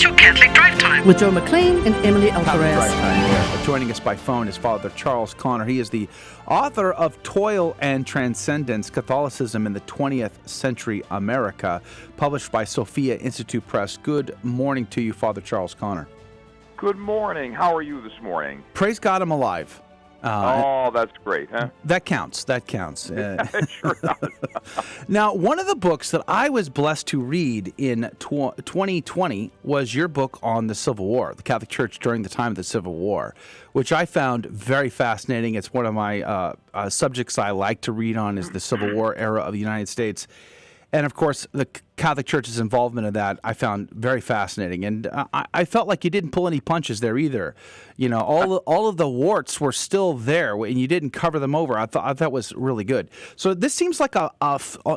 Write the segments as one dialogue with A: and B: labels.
A: It's your Catholic Drive Time
B: with Joe McLean and Emily Alvarez.
C: Joining us by phone is Father Charles Connor. He is the author of Toil and Transcendence, Catholicism in the 20th Century America, published by Sophia Institute Press. Good morning to you, Father Charles Connor.
D: Good morning. How are you this morning?
C: Praise God, I'm alive.
D: That's great, huh?
C: That counts.
D: It sure does.
C: Now, one of the books that I was blessed to read in 2020 was your book on the Civil War, the Catholic Church during the time of the Civil War, which I found very fascinating. It's one of my subjects I like to read on is the Civil War era of the United States. And, of course, the Catholic Church's involvement in that I found very fascinating. And I felt like you didn't pull any punches there either. You know, all of the warts were still there, and you didn't cover them over. I thought that was really good. So this seems like,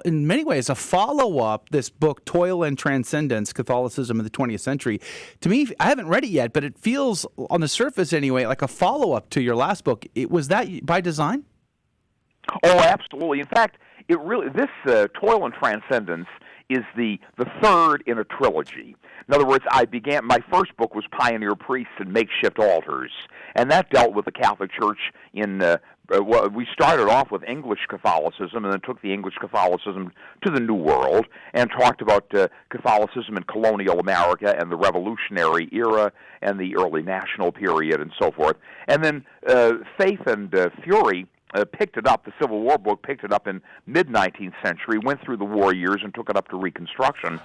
C: in many ways, a follow-up, this book, Toil and Transcendence, Catholicism in the 20th Century. To me, I haven't read it yet, but it feels, on the surface anyway, like a follow-up to your last book. Was that by design?
D: Oh, absolutely. In fact, this Toil and Transcendence is the third in a trilogy. In other words, my first book was Pioneer Priests and Makeshift Altars, and that dealt with the Catholic Church in, we started off with English Catholicism and then took the English Catholicism to the New World and talked about Catholicism in colonial America and the Revolutionary era and the early national period and so forth. And then Faith and Fury picked it up, the Civil War book picked it up in mid-19th century, went through the war years and took it up to Reconstruction.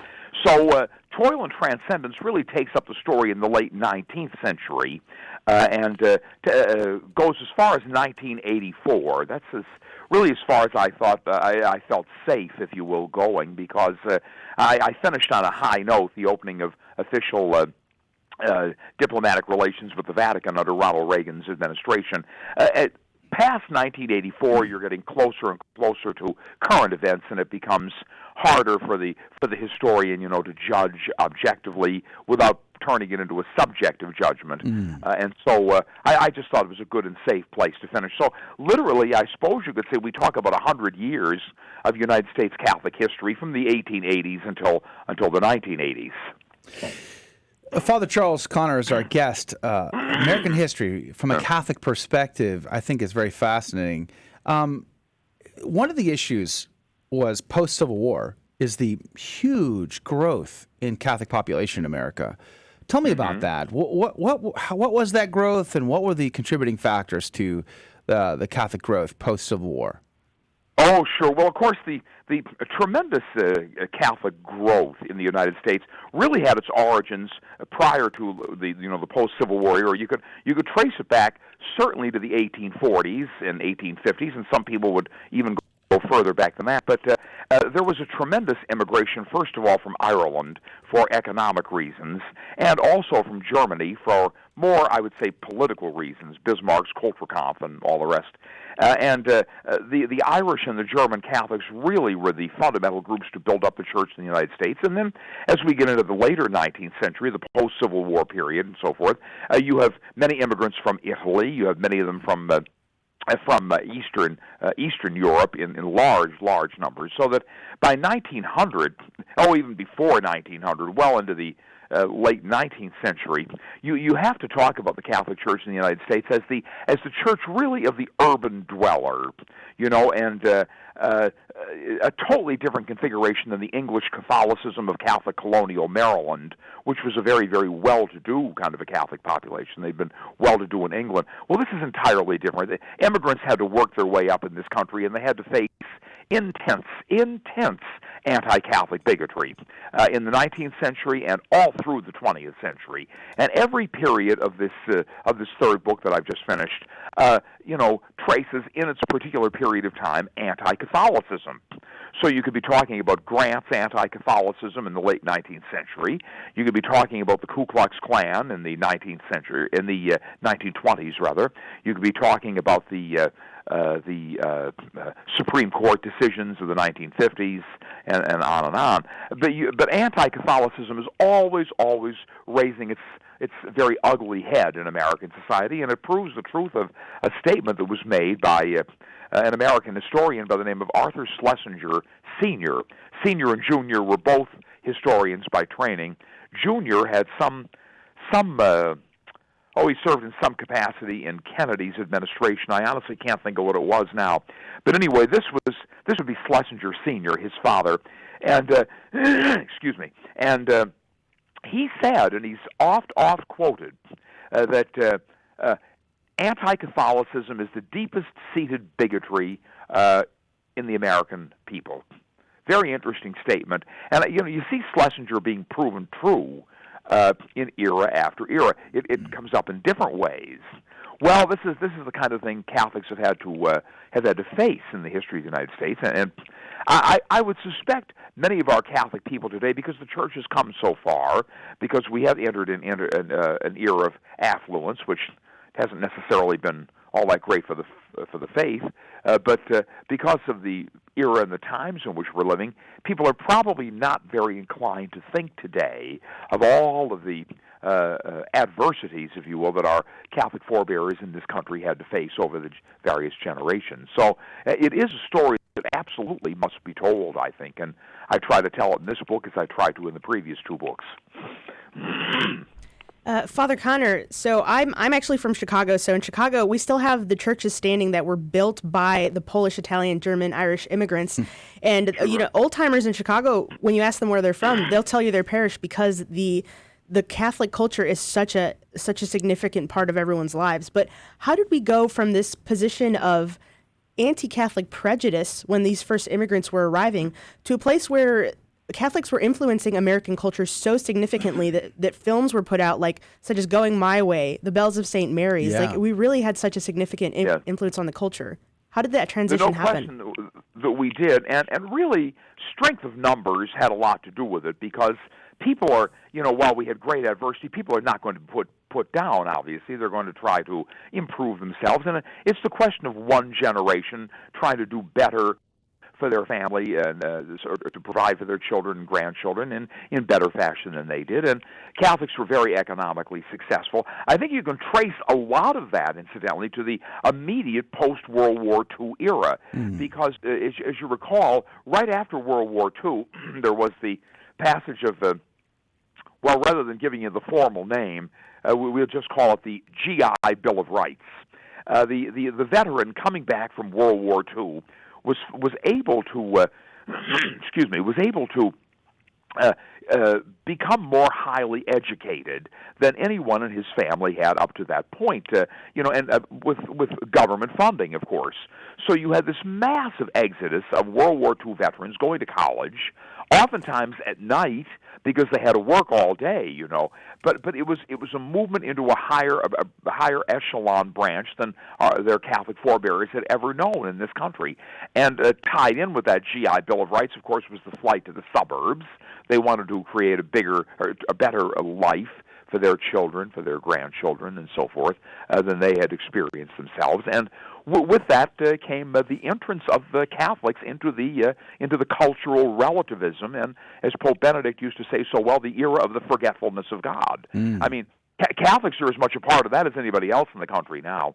D: So Toil and Transcendence really takes up the story in the late 19th century and goes as far as 1984. That's really as far as I thought I felt safe, if you will, going, because I finished on a high note, the opening of official diplomatic relations with the Vatican under Ronald Reagan's administration. Past 1984, you're getting closer and closer to current events, and it becomes harder for the historian, to judge objectively without turning it into a subjective judgment. And so I just thought it was a good and safe place to finish. So literally, I suppose you could say we talk about 100 years of United States Catholic history from the 1880s until the 1980s.
C: Father Charles Connor is our guest. American history, from a Catholic perspective, I think is very fascinating. One of the issues was post-Civil War is the huge growth in Catholic population in America. Tell me about that. What was that growth, and what were the contributing factors to the Catholic growth post-Civil War?
D: Oh, sure. Well, of course, the tremendous Catholic growth in the United States really had its origins prior to the post-Civil War era. You could trace it back certainly to the 1840s and 1850s, and some people would even go further back than that. But there was a tremendous immigration, first of all, from Ireland for economic reasons, and also from Germany for more, I would say, political reasons, Bismarck's Kulturkampf and all the rest. The Irish and the German Catholics really were the fundamental groups to build up the church in the United States. And then as we get into the later 19th century, the post-Civil War period and so forth, you have many immigrants from Italy. You have many of them from Eastern Europe in large numbers, so that by 1900, even before 1900, well into the late 19th century, you have to talk about the Catholic Church in the United States as the church really of the urban dweller, and a totally different configuration than the English Catholicism of Catholic colonial Maryland, which was a very, very well-to-do kind of a Catholic population. They've been well-to-do in England. Well, this is entirely different. The immigrants had to work their way up in this country, and they had to face intense anti-Catholic bigotry in the 19th century and all through the 20th century. And every period of this third book that I've just finished, traces in its particular period of time anti-Catholicism. So you could be talking about Grant's anti-Catholicism in the late 19th century. You could be talking about the Ku Klux Klan in the 19th century, in the 1920s rather. You could be talking about the Supreme Court decisions of the 1950s, and on and on. But anti-Catholicism is always raising its very ugly head in American society, and it proves the truth of a statement that was made by an American historian by the name of Arthur Schlesinger Sr. Senior and Junior were both historians by training. Jr. had he served in some capacity in Kennedy's administration. I honestly can't think of what it was now. But anyway, this would be Schlesinger Sr., his father, and excuse me, and he said, and he's oft quoted, that anti-Catholicism is the deepest-seated bigotry in the American people. Very interesting statement, and you see Schlesinger being proven true in era after era. It comes up in different ways. Well, this is the kind of thing Catholics have had to face in the history of the United States, and I would suspect many of our Catholic people today, because the Church has come so far, because we have entered an era of affluence, which hasn't necessarily been all that great for the faith, but because of the era and the times in which we're living, people are probably not very inclined to think today of all of the adversities, if you will, that our Catholic forebears in this country had to face over the various generations. So it is a story that absolutely must be told, I think, and I try to tell it in this book as I tried to in the previous two books.
A: Father Connor, so I'm actually from Chicago. So in Chicago, we still have the churches standing that were built by the Polish, Italian, German, Irish immigrants. And, old timers in Chicago, when you ask them where they're from, they'll tell you their parish, because the Catholic culture is such a significant part of everyone's lives. But how did we go from this position of anti-Catholic prejudice when these first immigrants were arriving to a place where Catholics were influencing American culture so significantly that films were put out, such as Going My Way, The Bells of St. Mary's.
C: Yeah.
A: We really had such a significant influence on the culture. How did that transition happen?
D: No question that we did, and really strength of numbers had a lot to do with it, because people are, while we had great adversity, people are not going to put down, obviously. They're going to try to improve themselves, and it's the question of one generation trying to do better for their family and to provide for their children and grandchildren in better fashion than they did. And Catholics were very economically successful. I think you can trace a lot of that, incidentally, to the immediate post-World War II era, because, as you recall, right after World War II, there was the passage of rather than giving you the formal name, we'll just call it the GI Bill of Rights. The veteran coming back from World War II was able to become more highly educated than anyone in his family had up to that point, with government funding, of course. So you had this massive exodus of World War II veterans going to college, oftentimes at night because they had to work all day, But it was a movement into a higher echelon branch than their Catholic forebears had ever known in this country. And tied in with that GI Bill of Rights, of course, was the flight to the suburbs. They wanted to create a better life for their children, for their grandchildren, and so forth, than they had experienced themselves. And with that came the entrance of the Catholics into the cultural relativism, and as Pope Benedict used to say so well, the era of the forgetfulness of God. I mean, Catholics are as much a part of that as anybody else in the country now.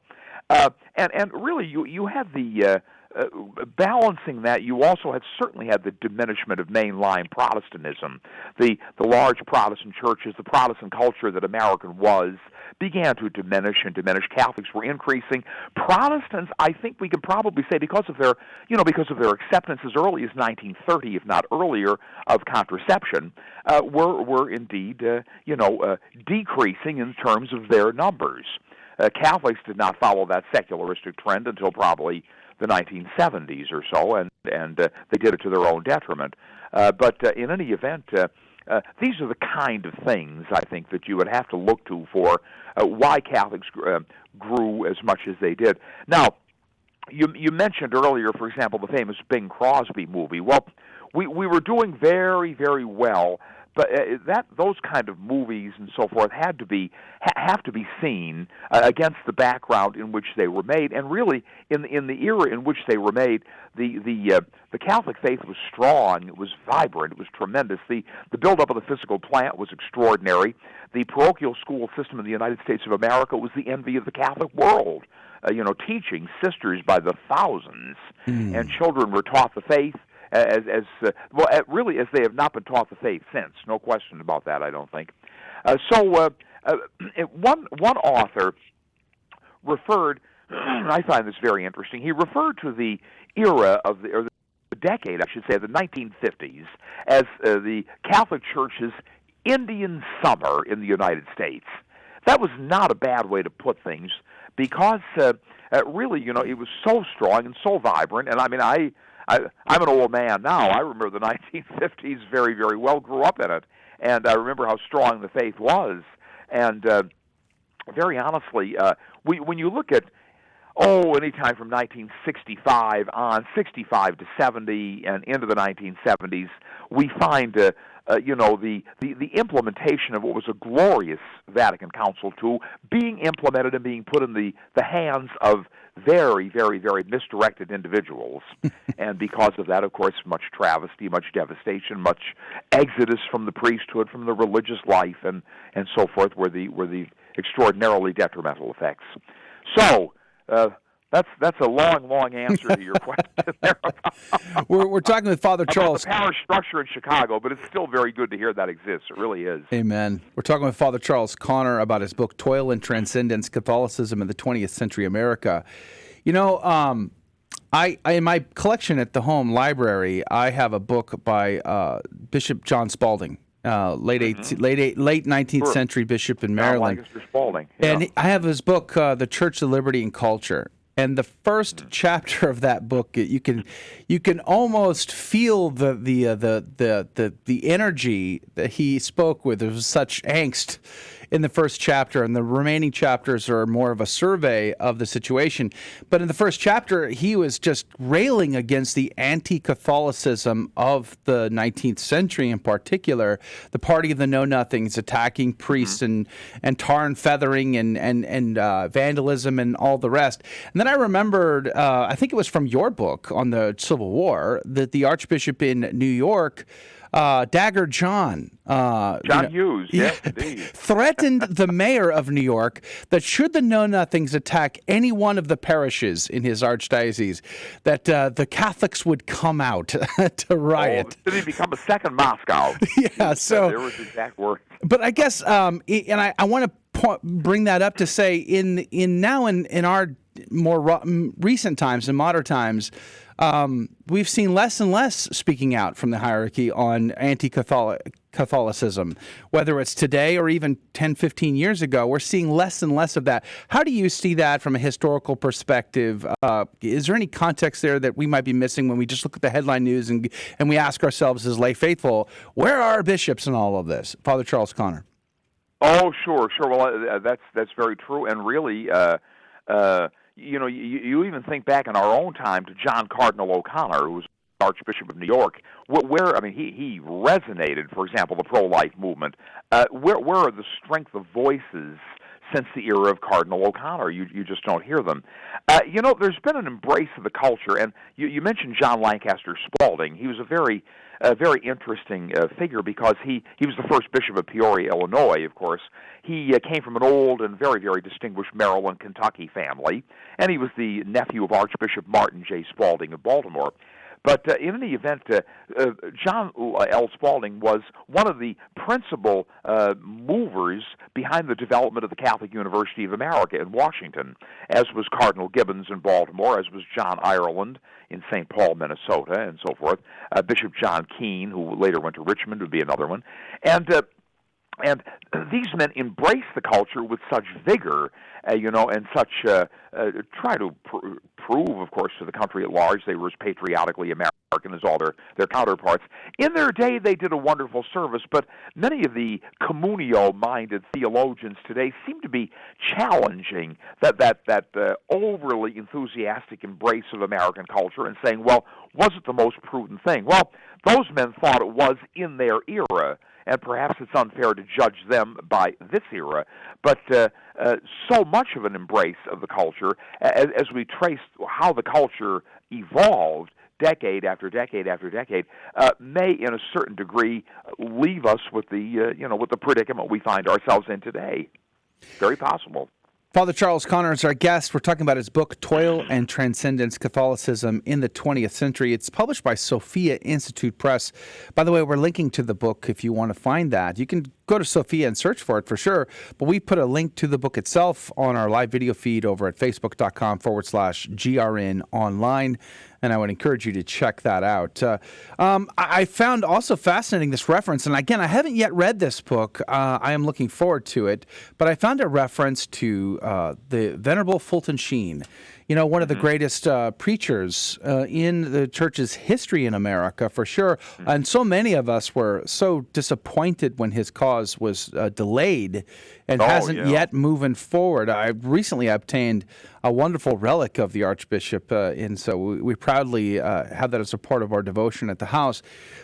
D: And really, you had the balancing that, you also certainly had the diminishment of mainline Protestantism. The large Protestant churches, the Protestant culture that America was, began to diminish. Catholics were increasing. Protestants, I think we can probably say, because of their acceptance as early as 1930, if not earlier, of contraception, were indeed decreasing in terms of their numbers. Catholics did not follow that secularistic trend until probably the 1970s or so, and they did it to their own detriment. But in any event, these are the kind of things, I think, that you would have to look to for why Catholics grew as much as they did. Now, you mentioned earlier, for example, the famous Bing Crosby movie. Well, we were doing very, very well, but those kind of movies and so forth have to be seen against the background in which they were made, and really in the era in which they were made, the Catholic faith was strong, it was vibrant, it was tremendous. The buildup of the physical plant was extraordinary. The parochial school system in the United States of America was the envy of the Catholic world. Teaching sisters by the thousands, and children were taught the faith really as they have not been taught the faith since. No question about that. I don't think. One author referred. I find this very interesting. He referred to the era of the decade, I should say, the 1950s, as the Catholic Church's Indian summer in the United States. That was not a bad way to put things, because really, it was so strong and so vibrant. And I mean, I'm an old man now. I remember the 1950s very, very well. Grew up in it, and I remember how strong the faith was. And very honestly, when you look at anytime from 1965 on, 65 to 70 and into the 1970s, we find the implementation of what was a glorious Vatican Council II being implemented and being put in the hands of very, very, very misdirected individuals. And because of that, of course, much travesty, much devastation, much exodus from the priesthood, from the religious life, and so forth, were the extraordinarily detrimental effects. So, that's a long answer to your question there.
C: We're talking with Father Charles.
D: The parish structure in Chicago, but it's still very good to hear that exists. It really is.
C: Amen. We're talking with Father Charles Connor about his book, Toil and Transcendence, Catholicism in the 20th Century America. I in my collection at the home library, I have a book by Bishop John Spalding. Late 19th century bishop in Maryland.
D: Lancaster Spalding.
C: And I have his book, The Church of Liberty and Culture. And the first chapter of that book, you can almost feel the energy that he spoke with. There was such angst in the first chapter, and the remaining chapters are more of a survey of the situation. But in the first chapter, he was just railing against the anti-Catholicism of the 19th century, in particular, the party of the know-nothings, attacking priests and tar and feathering and vandalism and all the rest. And then I remembered, I think it was from your book on the Civil War, that the Archbishop in New York, Dagger John
D: Hughes, yes, indeed,
C: threatened the mayor of New York that should the know-nothings attack any one of the parishes in his archdiocese, that the Catholics would come out to riot.
D: The city become a second Moscow.
C: Yeah, so
D: there was exact word.
C: But I guess, and I want to bring that up to say, in our more recent times, in modern times, we've seen less and less speaking out from the hierarchy on anti-Catholicism. Whether it's today or even 10, 15 years ago, we're seeing less and less of that. How do you see that from a historical perspective? Is there any context there that we might be missing when we just look at the headline news and we ask ourselves as lay faithful, where are our bishops in all of this? Father Charles Connor.
D: Oh, sure. Well, that's very true. And really, you even think back in our own time to John Cardinal O'Connor, who was Archbishop of New York, where he resonated, for example, the pro-life movement. Where are the strength of voices since the era of Cardinal O'Connor? You just don't hear them. There's been an embrace of the culture, and you mentioned John Lancaster Spalding. He was a very interesting figure, because he was the first bishop of Peoria, Illinois, of course. He came from an old and very, very distinguished Maryland, Kentucky family, and he was the nephew of Archbishop Martin J. Spalding of Baltimore. But in any event, John L. Spalding was one of the principal movers behind the development of the Catholic University of America in Washington, as was Cardinal Gibbons in Baltimore, as was John Ireland in St. Paul, Minnesota, and so forth. Bishop John Keene, who later went to Richmond, would be another one. And these men embrace the culture with such vigor, and such try to prove, of course, to the country at large they were as patriotically American as all their counterparts. In their day, they did a wonderful service, but many of the communio-minded theologians today seem to be challenging that overly enthusiastic embrace of American culture and saying, well, was it the most prudent thing? Well, those men thought it was in their era, and perhaps it's unfair to judge them by this era, but so much of an embrace of the culture, as we trace how the culture evolved decade after decade after decade, may, in a certain degree, leave us with the predicament we find ourselves in today. Very possible.
C: Father Charles Connor is our guest. We're talking about his book, Toil and Transcendence, Catholicism in the 20th Century. It's published by Sophia Institute Press. By the way, we're linking to the book if you want to find that. You can go to Sophia and search for it for sure, but we put a link to the book itself on our live video feed over at facebook.com/GRN online, and I would encourage you to check that out. I found also fascinating this reference, and again, I haven't yet read this book. I am looking forward to it, but I found a reference to the Venerable Fulton Sheen, one of the greatest preachers in the church's history in America, for sure. And so many of us were so disappointed when his cause was delayed and hasn't yet moving forward. I recently obtained a wonderful relic of the Archbishop, and so we proudly have that as a part of our devotion at the house.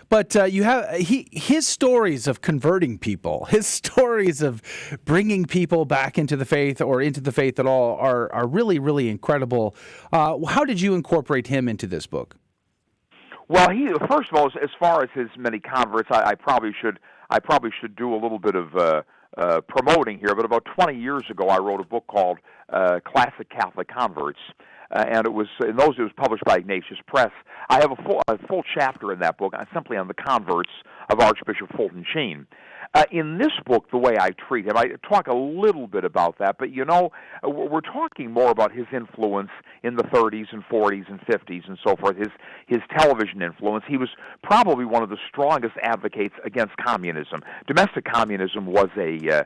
C: But you have his stories of converting people, his stories of bringing people back into the faith or into the faith at all are really, really incredible. How did you incorporate him into this book?
D: Well, first of all, as far as his many converts, I probably should do a little bit of promoting here. But about 20 years ago, I wrote a book called Classic Catholic Converts. And it was published by Ignatius Press. I have a full chapter in that book simply on the converts of Archbishop Fulton Sheen. In this book, the way I treat him, I talk a little bit about that, but we're talking more about his influence in the 30s and 40s and 50s and so forth, his television influence. He was probably one of the strongest advocates against communism. Domestic communism was a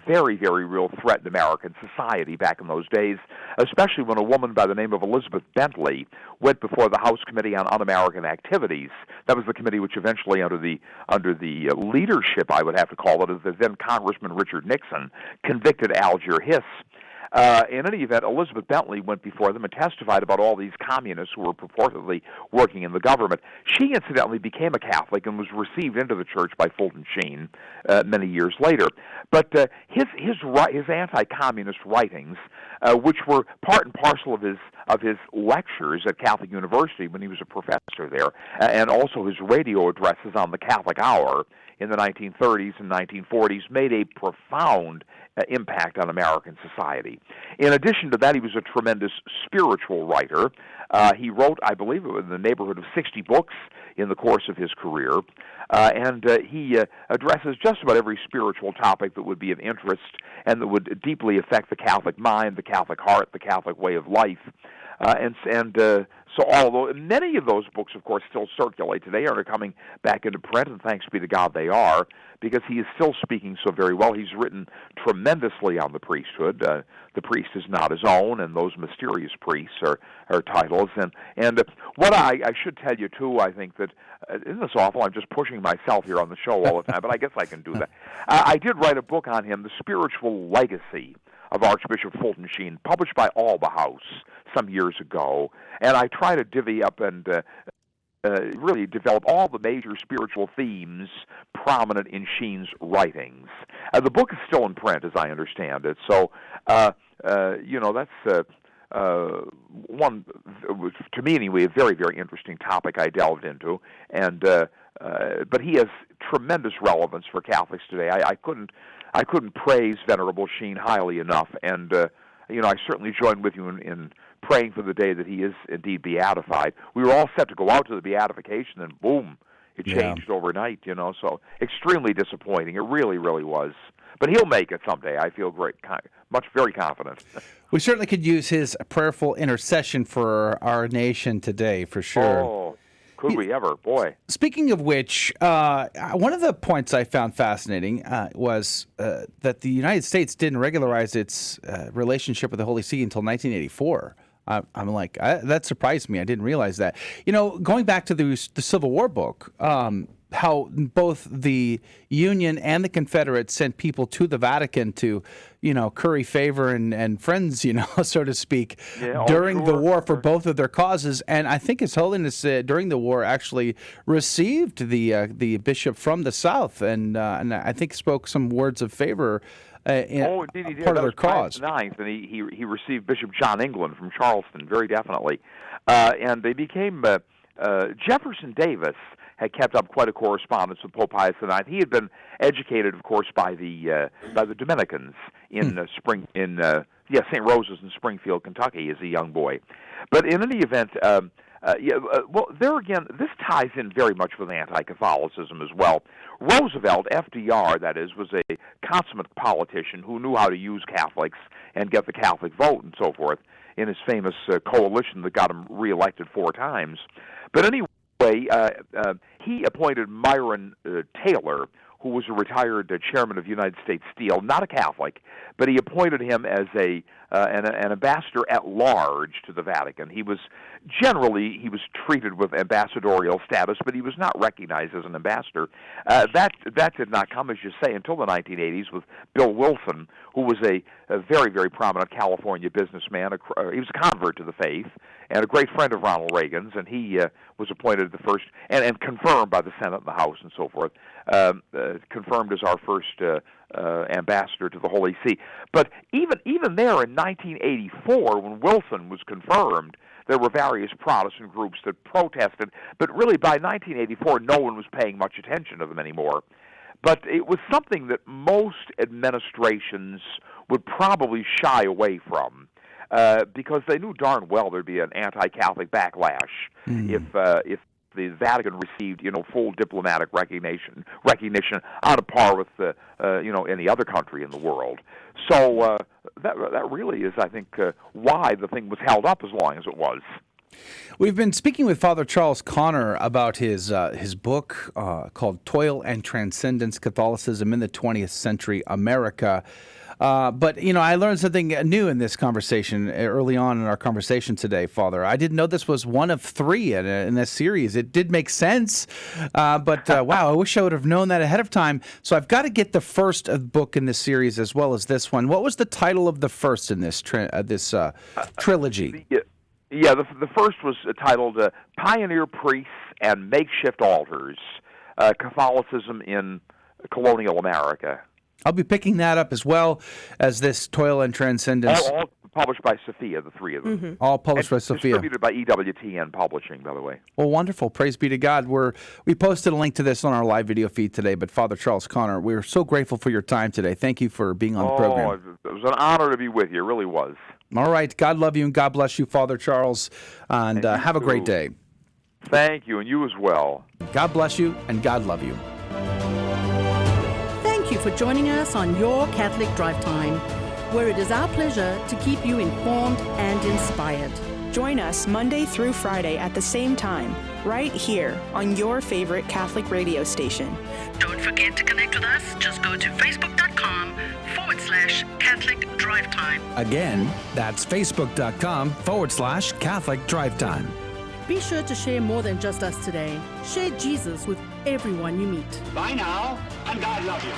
D: very, very real threat in American society back in those days, especially when a woman by the name of Elizabeth Bentley went before the House Committee on Un-American Activities. That was the committee which eventually, under the leadership, I would have to call it, of the then Congressman Richard Nixon, convicted Alger Hiss. In any event, Elizabeth Bentley went before them and testified about all these communists who were purportedly working in the government. She incidentally became a Catholic and was received into the church by Fulton Sheen many years later. But his anti-communist writings, which were part and parcel of his lectures at Catholic University when he was a professor there, and also his radio addresses on the Catholic Hour in the 1930s and 1940s, made a profound impact on American society. In addition to that, he was a tremendous spiritual writer. He wrote, I believe, in the neighborhood of 60 books in the course of his career, and he addresses just about every spiritual topic that would be of interest and that would deeply affect the Catholic mind, the Catholic heart, the Catholic way of life. So although many of those books, of course, still circulate today, are coming back into print, and thanks be to God they are, because he is still speaking so very well. He's written tremendously on the priesthood. The priest is not his own, and those mysterious priests are titles. And what I should tell you, too, I think that, isn't this awful? I'm just pushing myself here on the show all the time, but I guess I can do that. I did write a book on him, The Spiritual Legacy of Archbishop Fulton Sheen, published by Alba House some years ago, and I try to divvy up and really develop all the major spiritual themes prominent in Sheen's writings. The book is still in print, as I understand it, so that's one, to me anyway, a very, very interesting topic I delved into, and but he has tremendous relevance for Catholics today. I couldn't praise Venerable Sheen highly enough, and I certainly join with you in praying for the day that he is indeed beatified. We were all set to go out to the beatification, and boom, it changed overnight. So extremely disappointing. It really, really was. But he'll make it someday. I feel very confident.
C: We certainly could use his prayerful intercession for our nation today, for sure.
D: Oh, could we ever? Boy.
C: Speaking of which, one of the points I found fascinating was that the United States didn't regularize its relationship with the Holy See until 1984. I'm like, that surprised me. I didn't realize that. Going back to the Civil War book, how both the Union and the Confederates sent people to the Vatican to, curry favor and friends, so to speak, during the war for both of their causes. And I think His Holiness during the war actually received the bishop from the South, and I think spoke some words of favor.
D: Indeed, he did.
C: Part of their
D: cause.
C: cause.
D: And he received Bishop John England from Charleston, very definitely. And they became Jefferson Davis had kept up quite a correspondence with Pope Pius IX. He had been educated, of course, by the Dominicans St. Rose's in Springfield, Kentucky, as a young boy. But in any event, there again, this ties in very much with anti-Catholicism as well. Roosevelt, FDR, that is, was a consummate politician who knew how to use Catholics and get the Catholic vote and so forth in his famous coalition that got him reelected 4 times. But anyway, he appointed Myron Taylor, who was a retired chairman of United States Steel, not a Catholic, but he appointed him as an ambassador at large to the Vatican. He was treated with ambassadorial status, but he was not recognized as an ambassador. That did not come, as you say, until the 1980s with Bill Wilson, who was a very, very prominent California businessman. He was a convert to the faith and a great friend of Ronald Reagan's, and he was appointed the first and confirmed by the Senate and the House and so forth, confirmed as our first ambassador to the Holy See. But even there in 1984, when Wilson was confirmed, there were various Protestant groups that protested, but really by 1984, no one was paying much attention to them anymore. But it was something that most administrations would probably shy away from, because they knew darn well there'd be an anti-Catholic backlash if the Vatican received, full diplomatic recognition on a par with, any other country in the world. So that really is, I think, why the thing was held up as long as it was.
C: We've been speaking with Father Charles Connor about his book called Toil and Transcendence, Catholicism in the 20th Century America. But, I learned something new in this conversation early on in our conversation today, Father. I didn't know this was one of 3 in this series. It did make sense, but wow, I wish I would have known that ahead of time. So I've got to get the first book in this series as well as this one. What was the title of the first in this trilogy?
D: The first was titled Pioneer Priests and Makeshift Altars, Catholicism in Colonial America.
C: I'll be picking that up as well as this Toil and Transcendence.
D: All published by Sophia, the 3 of them.
A: Mm-hmm.
C: All published by Sophia.
D: Distributed by EWTN Publishing, by the way.
C: Well, wonderful. Praise be to God. We posted a link to this on our live video feed today, but Father Charles Connor, we're so grateful for your time today. Thank you for being on the program.
D: It was an honor to be with you. It really was.
C: All right. God love you and God bless you, Father Charles, and have a great day.
D: Thank you, and you as well.
C: God bless you and God love you.
B: Thank you for joining us on Your Catholic Drive Time, where it is our pleasure to keep you informed and inspired.
E: Join us Monday through Friday at the same time, right here on your favorite Catholic radio station.
B: Don't forget to connect with us. Just go to facebook.com/Catholic Drive Time.
F: Again, that's facebook.com/Catholic Drive Time.
B: Be sure to share more than just us today. Share Jesus with everyone you meet.
G: Bye now, and God love you.